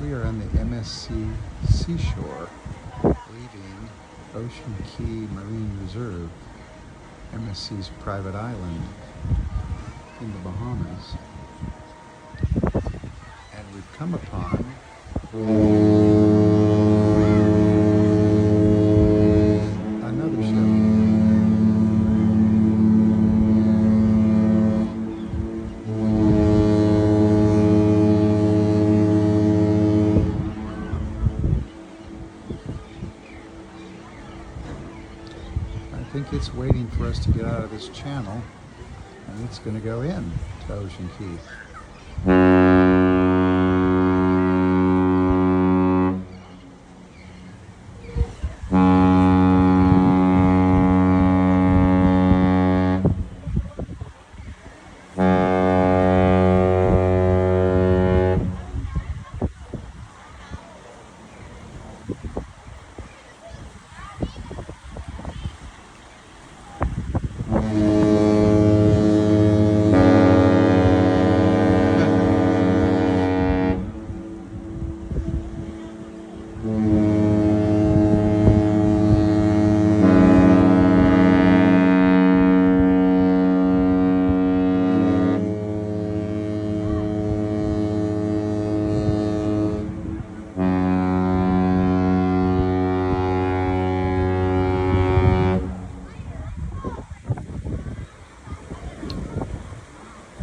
We are on the MSC Seashore, leaving Ocean Cay Marine Reserve, MSC's private island in the Bahamas. And we've come upon another ship. I think it's waiting for us to get out of this channel, and it's going to go in to Ocean Cay.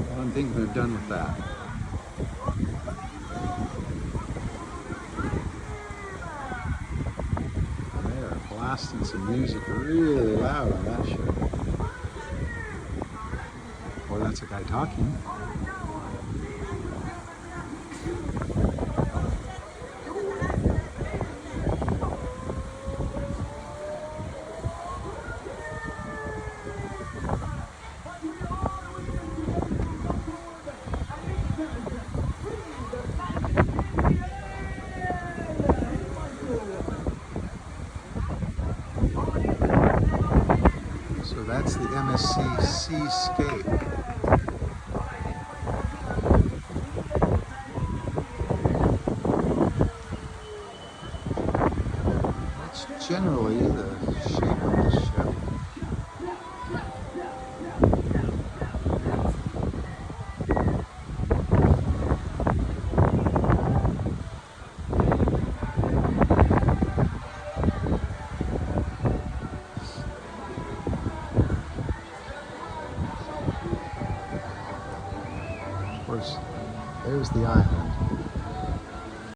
I think they're done with that. They are blasting some music really loud on that ship. Or that's a guy talking. So that's the MSC Seascape. That's generally the shape of this ship. Of course, there's the island.